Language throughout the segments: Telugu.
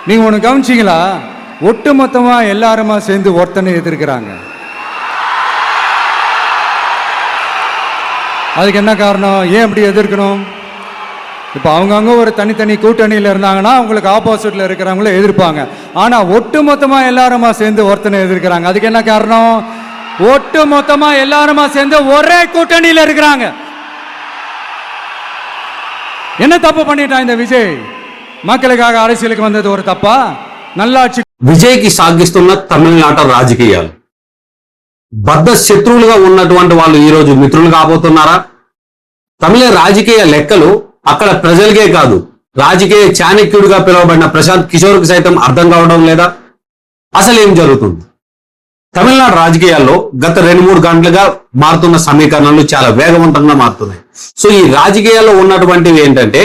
நீங்கள் ஒன்று கவனிச்சிங்களா? ஒட்டு மொத்தமாக எல்லாருமா சேர்ந்து ஒருத்தனை எதிர்க்கிறாங்க. அதுக்கு என்ன காரணம்? ஏன் அப்படி எதிர்க்கணும்? இப்போ அவங்கவுங்க ஒரு தனித்தனி கூட்டணியில் இருந்தாங்கன்னா அவங்களுக்கு ஆப்போசிட்டில் இருக்கிறவங்கள எதிர்ப்பாங்க. ஆனால் ஒட்டு மொத்தமாக எல்லாருமா சேர்ந்து ஒருத்தனை எதிர்க்கிறாங்க. அதுக்கு என்ன காரணம்? ஒட்டு மொத்தமாக எல்லாருமா சேர்ந்து ஒரே கூட்டணியில் இருக்கிறாங்க. என்ன தப்பு பண்ணிட்டான் இந்த விஜய்? மக்களுக்காக அரசியலுக்கு వந்தது ஒரு తప్పా? నల్లాచి విజయ్కి సాగిస్తున్న తమిళనాట రాజకీయాలు బద్ద శత్రువులుగా ఉన్నటువంటి వాళ్ళు ఈ రోజు మిత్రులు కాబోతున్నారా? తమిళ రాజకీయ లెక్కలు అక్కడ ప్రజలకే కాదు, రాజకీయ చాణక్యుడిగా పిలువబడిన ప్రశాంత్ కిషోర్ కి సైతం అర్థం కావడం లేదా? అసలు ఏం జరుగుతుంది? తమిళనాడు రాజకీయాల్లో గత 2-3 గంటలుగా మారుతున్న సమీకరణలు చాలా వేగవంతంగా మారుతున్నాయి. సో ఈ రాజకీయాల్లో ఉన్నటువంటివి ఏంటంటే,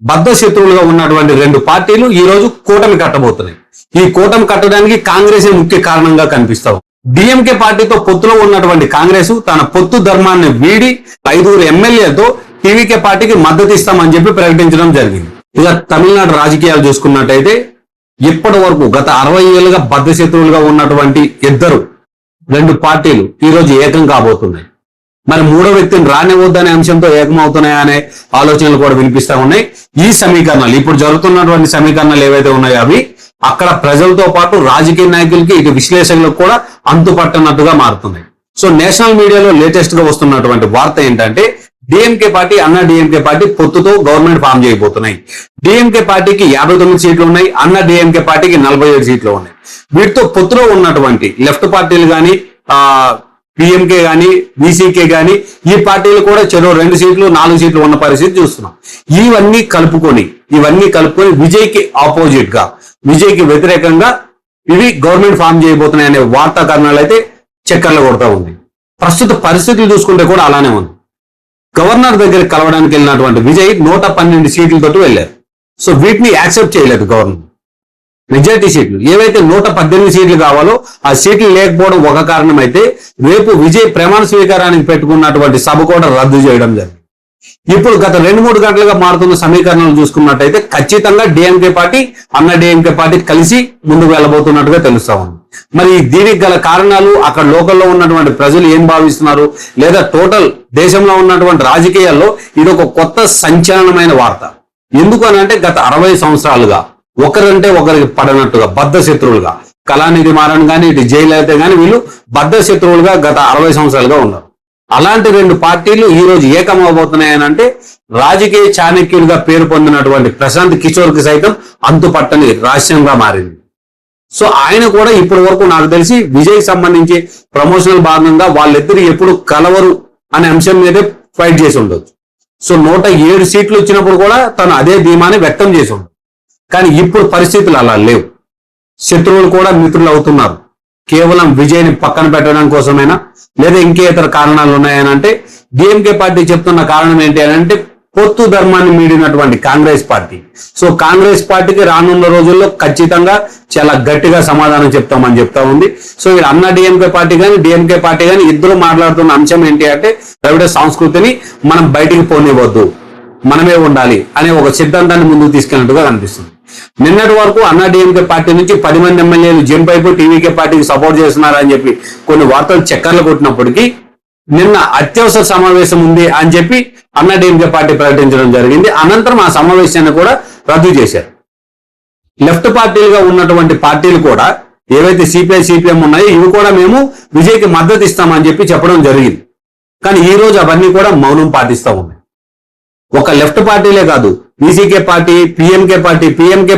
బద్ద శత్రువులుగా ఉన్నటువంటి 2 పార్టీలు ఈ రోజు కూటమి కట్టబోతున్నాయి. ఈ కూటమి కట్టడానికి కాంగ్రెస్ ముఖ్య కారణంగా కనిపిస్తావు. డిఎంకే పార్టీతో పొత్తులో ఉన్నటువంటి కాంగ్రెస్ తన పొత్తు ధర్మాన్ని వీడి 5 ఎమ్మెల్యేలతో టీవీకే పార్టీకి మద్దతు ఇస్తామని చెప్పి ప్రకటించడం జరిగింది. ఇక తమిళనాడు రాజకీయాలు చూసుకున్నట్టయితే ఇప్పటి వరకు గత 60 ఏళ్ళుగా బద్ద శత్రువులుగా ఉన్నటువంటి 2 పార్టీలు ఈ రోజు ఏకం కాబోతున్నాయి. మరి 3వ వ్యక్తిని రానివద్దనే అంశంతో ఏకమవుతున్నాయా అనే ఆలోచనలు కూడా వినిపిస్తా ఉన్నాయి. ఈ సమీకరణాలు ఇప్పుడు జరుగుతున్నటువంటి సమీకరణాలు ఏవైతే ఉన్నాయో అవి అక్కడ ప్రజలతో పాటు రాజకీయ నాయకులకి ఇటు విశ్లేషకులకు కూడా అంతుపట్టనట్టుగా మారుతున్నాయి. సో నేషనల్ మీడియాలో లేటెస్ట్ గా వస్తున్నటువంటి వార్త ఏంటంటే, DMK party Anna DMK party పొత్తుతో గవర్నమెంట్ ఫామ్ చేయబోతున్నాయి. డిఎంకే పార్టీకి 59 సీట్లు ఉన్నాయి, అన్నా డిఎంకే పార్టీకి 47 సీట్లు ఉన్నాయి. వీటితో పొత్తులో ఉన్నటువంటి లెఫ్ట్ పార్టీలు కానీ, పిఎంకే గాని, బీసీకే గాని, ఈ పార్టీలు కూడా చెరో 2 సీట్లు 4 సీట్లు ఉన్న పరిస్థితి చూస్తున్నాం. ఇవన్నీ కలుపుకొని విజయ్కి ఆపోజిట్ గా, విజయ్కి వ్యతిరేకంగా ఇవి గవర్నమెంట్ ఫామ్ చేయబోతున్నాయి అనే వార్తా కథనాలు అయితే చక్కర్లు కొడతా ఉంది. ప్రస్తుత పరిస్థితులు చూసుకుంటే కూడా అలానే ఉంది. గవర్నర్ దగ్గరికి కలవడానికి వెళ్ళినటువంటి విజయ్ 112 సీట్లతో వెళ్ళారు. సో వీటిని యాక్సెప్ట్ చేయలేదు గవర్నర్. మెజారిటీ సీట్లు ఏవైతే 118 సీట్లు కావాలో ఆ సీట్లు లేకపోవడం ఒక కారణం అయితే, రేపు విజయ్ ప్రమాణ స్వీకారానికి పెట్టుకున్నటువంటి సభ కూడా రద్దు చేయడం జరిగింది. ఇప్పుడు గత 2-3 గంటలుగా మారుతున్న సమీకరణలు చూసుకున్నట్టయితే ఖచ్చితంగా DMK party Anna DMK party కలిసి ముందుకు వెళ్ళబోతున్నట్టుగా తెలుస్తా ఉంది. మరి దీనికి గల కారణాలు అక్కడ లోకల్లో ఉన్నటువంటి ప్రజలు ఏం భావిస్తున్నారు, లేదా టోటల్ దేశంలో ఉన్నటువంటి రాజకీయాల్లో ఇది ఒక కొత్త సంచలనమైన వార్త. ఎందుకు అని అంటే, గత 60 సంవత్సరాలుగా ఒకరంటే ఒకరికి పడనట్టుగా బద్ద శత్రువులుగా కళానిధి మారన్ కానీ, ఇటు జయలలిత కానీ, వీళ్ళు బద్ద శత్రువులుగా గత 60 సంవత్సరాలుగా ఉన్నారు. అలాంటి 2 పార్టీలు ఈ రోజు ఏకమవబోతున్నాయని అంటే, రాజకీయ చాణక్యుడిగా పేరు పొందినటువంటి ప్రశాంత్ కిషోర్ కి సైతం అంతుపట్టని రహస్యంగా మారింది. సో ఆయన కూడా ఇప్పటి వరకు నాకు తెలిసి విజయ్ సంబంధించి ప్రమోషనల్ భాగంగా వాళ్ళిద్దరు ఎప్పుడు కలవరు అనే అంశం మీదే ఫైట్ చేసి ఉండొచ్చు. సో 107 సీట్లు వచ్చినప్పుడు కూడా తను అదే ధీమాని వ్యక్తం చేసి ఉండదు. కానీ ఇప్పుడు పరిస్థితులు అలా లేవు. శత్రువులు కూడా మిత్రులు అవుతున్నారు. కేవలం విజయ్ని పక్కన పెట్టడం కోసమైనా, లేదా ఇంకే ఇతర కారణాలు ఉన్నాయని అంటే, డిఎంకే పార్టీ చెప్తున్న కారణం ఏంటి అని అంటే, పొత్తు ధర్మాన్ని మీడినటువంటి కాంగ్రెస్ పార్టీ. సో కాంగ్రెస్ పార్టీకి రానున్న రోజుల్లో ఖచ్చితంగా చాలా గట్టిగా సమాధానం చెప్తామని చెప్తా ఉంది. సో ఇక్కడ అన్నా డిఎంకే పార్టీ కానీ, డిఎంకే పార్టీ కానీ ఇద్దరు మాట్లాడుతున్న అంశం ఏంటి అంటే, ద్రవిడ సంస్కృతిని మనం బయటికి పోనివ్వద్దు, మనమే ఉండాలి అనే ఒక సిద్ధాంతాన్ని ముందుకు తీసుకెళ్ళినట్టుగా కనిపిస్తుంది. నిన్నటి వరకు అన్నా డిఎంకే పార్టీ నుంచి 10 మంది ఎమ్మెల్యేలు జంప్ అయిపోయి టీవీకే పార్టీకి సపోర్ట్ చేస్తున్నారని చెప్పి కొన్ని వార్తలు చక్కర్లు కొట్టినప్పటికీ, నిన్న అత్యవసర సమావేశం ఉంది అని చెప్పి అన్నా డిఎంకే పార్టీ ప్రకటించడం జరిగింది. అనంతరం ఆ సమావేశాన్ని కూడా రద్దు చేశారు. లెఫ్ట్ పార్టీలుగా ఉన్నటువంటి పార్టీలు కూడా ఏవైతే సిపిఐ సిపిఎం ఉన్నాయో ఇవి కూడా మేము విజయ్కి మద్దతు ఇస్తామని చెప్పి చెప్పడం జరిగింది. కానీ ఈ రోజు అవన్నీ కూడా మౌనం పాటిస్తా ఉన్నాయి. ఒక లెఫ్ట్ పార్టీలే కాదు, బీసీకే పార్టీ, పిఎంకే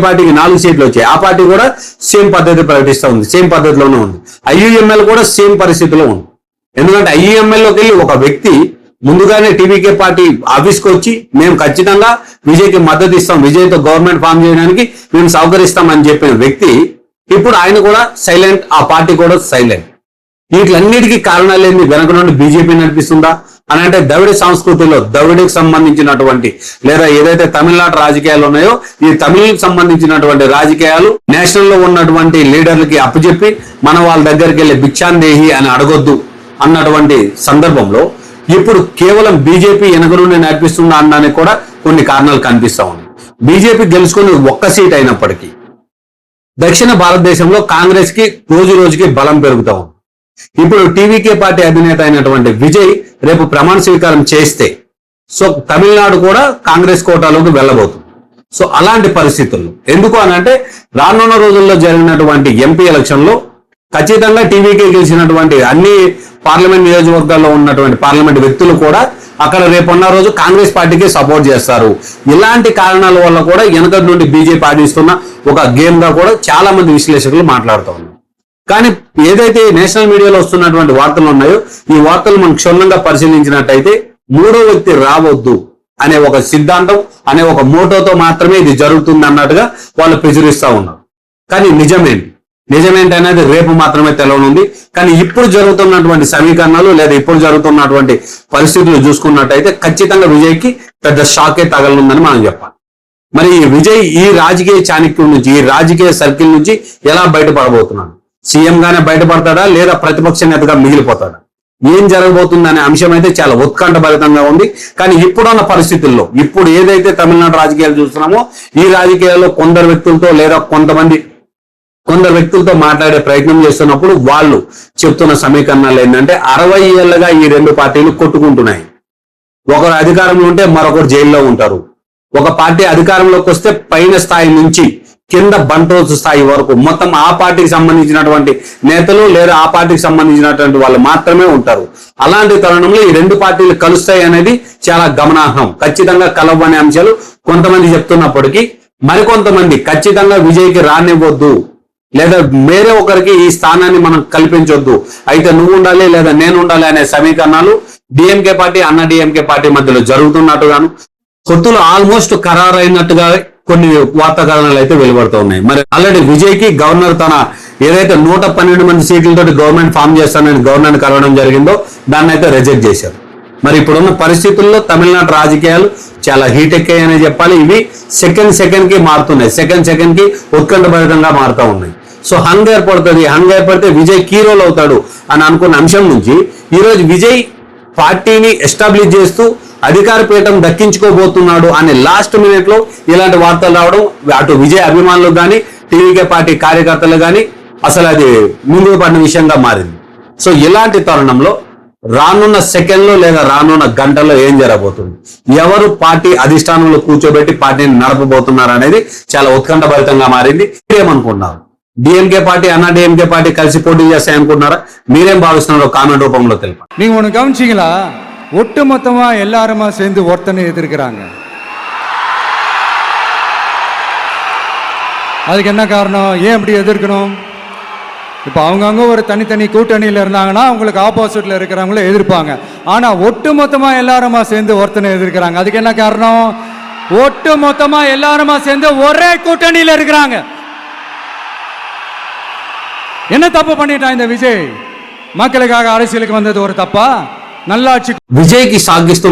పార్టీకి 4 సీట్లు వచ్చాయి. ఆ పార్టీ కూడా సేమ్ పద్ధతి ప్రకటిస్తూ ఉంది, సేమ్ పద్ధతిలోనే ఉంది. ఐయుఎంఎల్ కూడా సేమ్ పరిస్థితిలో ఉంది. ఎందుకంటే ఐయుఎంఎల్లోకి వెళ్ళి ఒక వ్యక్తి ముందుగానే టీవీకే పార్టీ ఆఫీస్కి వచ్చి మేము ఖచ్చితంగా విజయ్కి మద్దతు ఇస్తాం, విజయ్తో గవర్నమెంట్ ఫామ్ చేయడానికి మేము సహకరిస్తామని చెప్పిన వ్యక్తి ఇప్పుడు ఆయన కూడా సైలెంట్, ఆ పార్టీ కూడా సైలెంట్. వీటిలన్నిటికీ కారణాలు ఏంది? వెనక నుండి బీజేపీ నడిపిస్తుందా అని అంటే, ద్రవిడ సంస్కృతిలో ద్రవిడకి సంబంధించినటువంటి లేదా ఏదైతే తమిళనాడు రాజకీయాలు ఉన్నాయో ఈ తమిళకి సంబంధించినటువంటి రాజకీయాలు నేషనల్ లో ఉన్నటువంటి లీడర్లకి అప్పచెప్పి మనం వాళ్ళ దగ్గరికి వెళ్ళి భిక్షాందేహి అని అడగొద్దు అన్నటువంటి సందర్భంలో ఇప్పుడు కేవలం బీజేపీ వెనక నుండి నడిపిస్తుందా అనడానికి కూడా కొన్ని కారణాలు కనిపిస్తా ఉన్నాయి. బీజేపీ గెలుచుకుని 1 సీట్ అయినప్పటికీ దక్షిణ భారతదేశంలో కాంగ్రెస్ కి రోజు రోజుకి బలం పెరుగుతా ఉంది. ఇప్పుడు టీవీకే పార్టీ అధినేత అయినటువంటి విజయ్ రేపు ప్రమాణ స్వీకారం చేస్తే సో తమిళనాడు కూడా కాంగ్రెస్ కోటాలోకి వెళ్ళబోతుంది. సో అలాంటి పరిస్థితుల్లో ఎందుకు అనంటే రానున్న రోజుల్లో జరిగినటువంటి ఎంపీ ఎలక్షన్ లో ఖచ్చితంగా టీవీకే గెలిచినటువంటి అన్ని పార్లమెంట్ నియోజకవర్గాల్లో ఉన్నటువంటి పార్లమెంట్ వ్యక్తులు కూడా అక్కడ రేపున్న రోజు కాంగ్రెస్ పార్టీకి సపోర్ట్ చేస్తారు. ఇలాంటి కారణాల వల్ల కూడా వెనక నుండి బీజేపీ ఆడిస్తున్న ఒక గేమ్ గా కూడా చాలా మంది విశ్లేషకులు మాట్లాడుతూ ఉన్నారు. కానీ ఏదైతే నేషనల్ మీడియాలో వస్తున్నటువంటి వార్తలు ఉన్నాయో ఈ వార్తలు మనం క్షుణ్ణంగా పరిశీలించినట్టయితే మూడో వ్యక్తి రావద్దు అనే ఒక సిద్ధాంతం అనే ఒక మోటోతో మాత్రమే ఇది జరుగుతుంది అన్నట్టుగా వాళ్ళు ప్రచురిస్తూ ఉన్నారు. కానీ నిజమేంటి అనేది రేపు మాత్రమే తెలవనుంది. కానీ ఇప్పుడు జరుగుతున్నటువంటి సమీకరణాలు లేదా ఇప్పుడు జరుగుతున్నటువంటి పరిస్థితులు చూసుకున్నట్టయితే ఖచ్చితంగా విజయ్కి పెద్ద షాకే తగలనుందని మనం చెప్పాలి. మరి ఈ విజయ్ ఈ రాజకీయ చాణక్యం నుంచి ఈ రాజకీయ సర్కిల్ నుంచి ఎలా బయటపడబోతున్నాడు? సీఎం గానే బయటపడతాడా లేదా ప్రతిపక్ష నేతగా మిగిలిపోతాడా? ఏం జరగబోతుందనే అంశం అయితే చాలా ఉత్కంఠభరితంగా ఉంది. కానీ ఇప్పుడున్న పరిస్థితుల్లో ఇప్పుడు ఏదైతే తమిళనాడు రాజకీయాలు చూస్తున్నామో ఈ రాజకీయాల్లో కొందరు వ్యక్తులతో మాట్లాడే ప్రయత్నం చేస్తున్నప్పుడు వాళ్ళు చెప్తున్న సమీకరణాలు ఏంటంటే 60 ఏళ్లుగా ఈ రెండు పార్టీలు కొట్టుకుంటున్నాయి. ఒకరు అధికారంలో ఉంటే మరొకరు జైల్లో ఉంటారు. ఒక పార్టీ అధికారంలోకి వస్తే పైన స్థాయి నుంచి కింద బంటోసు స్థాయి వరకు మొత్తం ఆ పార్టీకి సంబంధించినటువంటి నేతలు లేదా ఆ పార్టీకి సంబంధించినటువంటి వాళ్ళు మాత్రమే ఉంటారు. అలాంటి తరుణంలో ఈ రెండు పార్టీలు కలుస్తాయి అనేది చాలా గమనార్హం. ఖచ్చితంగా కలవనే అంశాలు కొంతమంది చెప్తున్నప్పటికీ మరికొంతమంది ఖచ్చితంగా విజయ్కి రానివ్వద్దు లేదా వేరే ఒకరికి ఈ స్థానాన్ని మనం కల్పించొద్దు, అయితే నువ్వు ఉండాలి లేదా నేను ఉండాలి అనే సమీకరణాలు DMK party Anna DMK party మధ్యలో జరుగుతున్నట్టుగాను పొత్తులు ఆల్మోస్ట్ ఖరారైనట్టుగా కొన్ని వార్తా కథనాలు అయితే వెలువడుతూ ఉన్నాయి. మరి ఆల్రెడీ విజయ్ కి గవర్నర్ తన ఏదైతే 112 మంది సీట్లతో గవర్నమెంట్ ఫామ్ చేస్తానని గవర్నర్ కలవడం జరిగిందో దాన్ని అయితే రిజెక్ట్ చేశారు. మరి ఇప్పుడున్న పరిస్థితుల్లో తమిళనాడు రాజకీయాలు చాలా హీట్ ఎక్కాయనే చెప్పాలి. ఇవి సెకండ్ కి మారుతున్నాయి, సెకండ్ కి ఉత్కంఠభరితంగా మారుతూ ఉన్నాయి. సో హంగ్ ఏర్పడితే విజయ్ కీ రోల్ అవుతాడు అని అనుకున్న అంశం నుంచి ఈరోజు విజయ్ పార్టీని ఎస్టాబ్లిష్ చేస్తూ అధికార పీఠం దక్కించుకోబోతున్నాడు అనే లాస్ట్ మినిట్ లో ఇలాంటి వార్తలు రావడం అటు విజయ్ అభిమానులకు కానీ టీవీకే పార్టీ కార్యకర్తలు కానీ అసలు అది ముందుకు పడిన విషయంగా మారింది. సో ఇలాంటి తరుణంలో రానున్న సెకండ్లో లేదా రానున్న గంటల్లో ఏం జరగబోతుంది, ఎవరు పార్టీ అధిష్టానంలో కూర్చోబెట్టి పార్టీని నడపబోతున్నారు అనేది చాలా ఉత్కంఠభరితంగా మారింది. మీరేమనుకుంటున్నారు? DMK party Anna DMK party కలిసి పోటీ చేస్తాయనుకుంటున్నారా? మీరేం భావిస్తున్నారో కామెంట్ రూపంలో తెలిపండి. நீங்க ஒன்று கவனிச்சிங்களா? ஒட்டு மொத்தமா எல்லாருமா சேர்ந்து ஒருத்தனை எதிர்க்கிறாங்க. அதுக்கு என்ன காரணம்? ஏன் அப்படி எதிர்க்கணும்? இப்போ அவங்கவுங்க ஒரு தனித்தனி கூட்டணியில் இருந்தாங்கன்னா அவங்களுக்கு ஆப்போசிட்ல இருக்கிறவங்கள எதிர்ப்பாங்க. ஆனால் ஒட்டு மொத்தமாக எல்லாருமா சேர்ந்து ஒருத்தனை எதிர்க்கிறாங்க. அதுக்கு என்ன காரணம்? ஒட்டு மொத்தமாக எல்லாருமா சேர்ந்து ஒரே கூட்டணியில் இருக்கிறாங்க. என்ன தப்பு பண்ணிட்டான் இந்த விஜய்? மக்களுக்காக அரசியலுக்கு வந்தது ஒரு தப்பா? நல்லாட்சி విజయ్కి సాగిస్తున్న